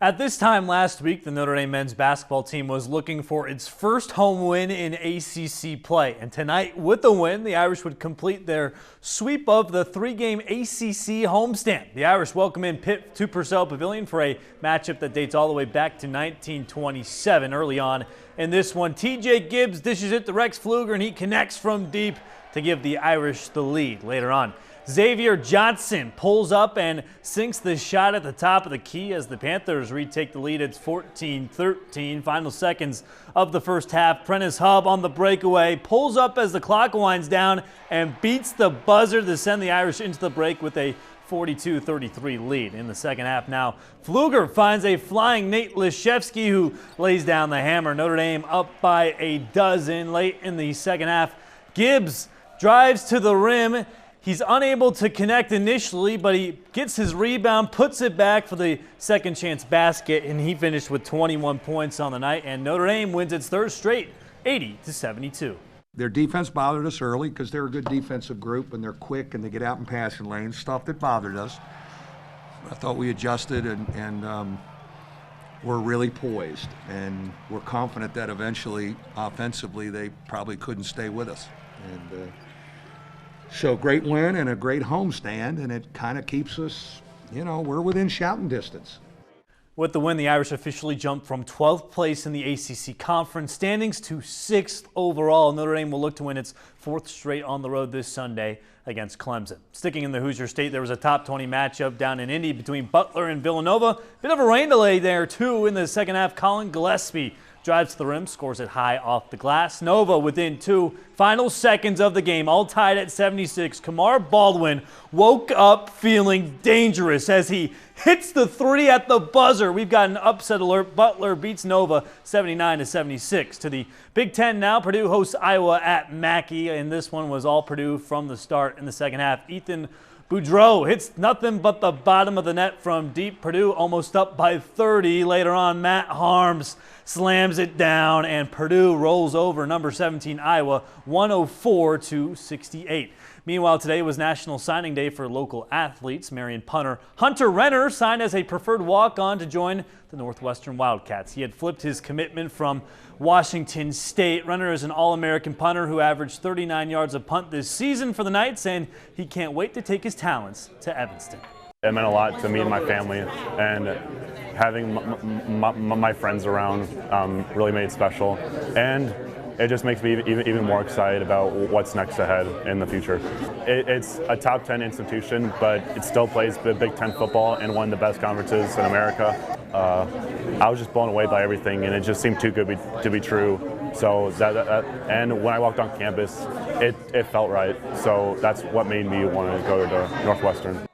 At this time last week, the Notre Dame men's basketball team was looking for its first home win in ACC play. And tonight, with the win, the Irish would complete their sweep of the three-game ACC homestand. The Irish welcome in Pitt to Purcell Pavilion for a matchup that dates all the way back to 1927. Early on in this one, TJ Gibbs dishes it to Rex Pfluger, and he connects from deep to give the Irish the lead. Later on, Xavier Johnson pulls up and sinks the shot at the top of the key as the Panthers retake the lead. It's 14-13. Final seconds of the first half. Prentice Hub on the breakaway pulls up as the clock winds down and beats the buzzer to send the Irish into the break with a 42-33 lead. In the second half now, Pfluger finds a flying Nate Leshevsky who lays down the hammer. Notre Dame up by a dozen late in the second half. Gibbs drives to the rim. He's unable to connect initially, but he gets his rebound, puts it back for the second chance basket, and he finished with 21 points on the night, and Notre Dame wins its third straight, 80-72. Their defense bothered us early because they're a good defensive group, and they're quick, and they get out in passing lanes, stuff that bothered us. I thought we adjusted and we're really poised, and we're confident that eventually, offensively, they probably couldn't stay with us. And so great win and a great homestand, and it kind of keeps us, we're within shouting distance. With the win, the Irish officially jumped from 12th place in the ACC conference standings to 6th overall. Notre Dame will look to win its fourth straight on the road this Sunday against Clemson. Sticking in the Hoosier State, there was a top 20 matchup down in Indy between Butler and Villanova. Bit of a rain delay there, too, in the second half. Colin Gillespie drives to the rim, scores it high off the glass. Nova within 2 final seconds of the game, all tied at 76. Kamar Baldwin woke up feeling dangerous as he hits the three at the buzzer. We've got an upset alert. Butler beats Nova 79-76. To the Big Ten now, Purdue hosts Iowa at Mackey, and this one was all Purdue from the start in the second half. Ethan Boudreau hits nothing but the bottom of the net from deep. Purdue almost up by 30. Later on, Matt Harms slams it down, and Purdue rolls over number 17 Iowa 104-68. Meanwhile, today was National Signing Day for local athletes. Marion punter Hunter Renner signed as a preferred walk-on to join the Northwestern Wildcats. He had flipped his commitment from Washington State. Renner is an All-American punter who averaged 39 yards a punt this season for the Knights, and he can't wait to take his talents to Evanston. It meant a lot to me and my family, and having my friends around really made it special. And it just makes me even more excited about what's next ahead in the future. It's a top 10 institution, but it still plays Big Ten football in one of the best conferences in America. I was just blown away by everything, and it just seemed too good to be true. So and when I walked on campus, it felt right. So that's what made me want to go to Northwestern.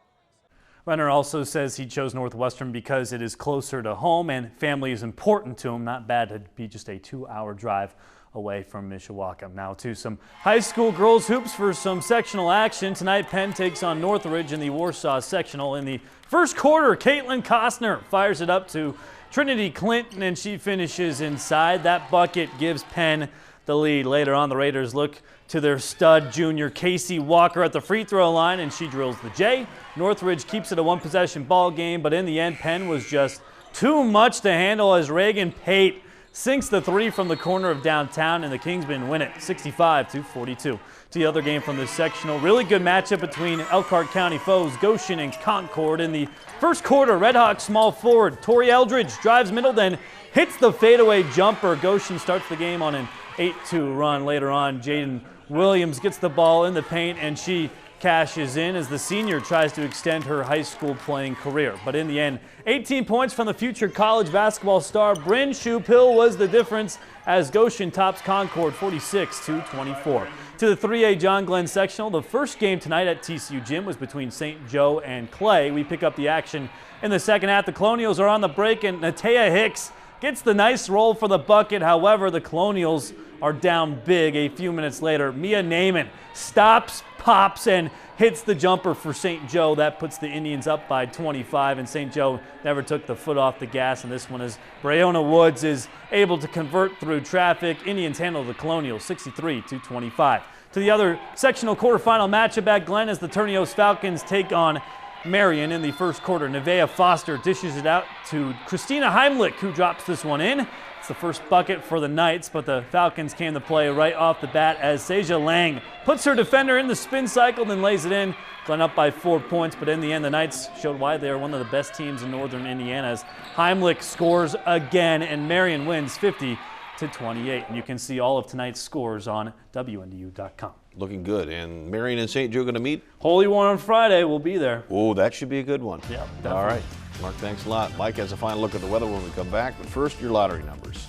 Renner also says he chose Northwestern because it is closer to home and family is important to him. Not bad to be just a 2-hour drive away from Mishawaka. Now to some high school girls hoops for some sectional action. Tonight, Penn takes on Northridge in the Warsaw sectional. In the first quarter, Caitlin Costner fires it up to Trinity Clinton, and she finishes inside. That bucket gives Penn the lead. Later on, the Raiders look to their stud junior Casey Walker at the free throw line, and she drills the J. Northridge keeps it a one-possession ball game, but in the end, Penn was just too much to handle as Reagan Pate sinks the three from the corner of downtown, and the Kingsmen win it 65-42. To the other game from this sectional, really good matchup between Elkhart County foes Goshen and Concord. In the first quarter, Red Hawks small forward Tori Eldridge drives middle, then hits the fadeaway jumper. Goshen starts the game on an 8-2 run. Later on, Jaden Williams gets the ball in the paint, and she cashes in as the senior tries to extend her high school playing career. But in the end, 18 points from the future college basketball star Bryn Shupill was the difference as Goshen tops Concord 46-24. To the 3A John Glenn sectional, the first game tonight at TCU Gym was between St. Joe and Clay. We pick up the action in the second half. The Colonials are on the break, and Natea Hicks gets the nice roll for the bucket. However, the Colonials are down big a few minutes later. Mia Naaman stops, pops, and hits the jumper for St. Joe. That puts the Indians up by 25, and St. Joe never took the foot off the gas, and this one is Breonna Woods is able to convert through traffic. Indians handle the Colonials 63-25. To the other sectional quarterfinal matchup at Glenn as the Turnios Falcons take on Marion in the first quarter. Nevaeh Foster dishes it out to Christina Heimlich, who drops this one in. It's the first bucket for the Knights, but the Falcons came to play right off the bat as Seja Lang puts her defender in the spin cycle, then lays it in. Glen up by 4 points, but in the end, the Knights showed why they are one of the best teams in Northern Indiana as Heimlich scores again, and Marion wins 50-28. And you can see all of tonight's scores on WNDU.com. Looking good. And Marion and St. Joe going to meet? Holy War on Friday. We'll be there. Oh, that should be a good one. Yep, All definitely. right. Mark, thanks a lot. Mike has a final look at the weather when we come back. But first, your lottery numbers.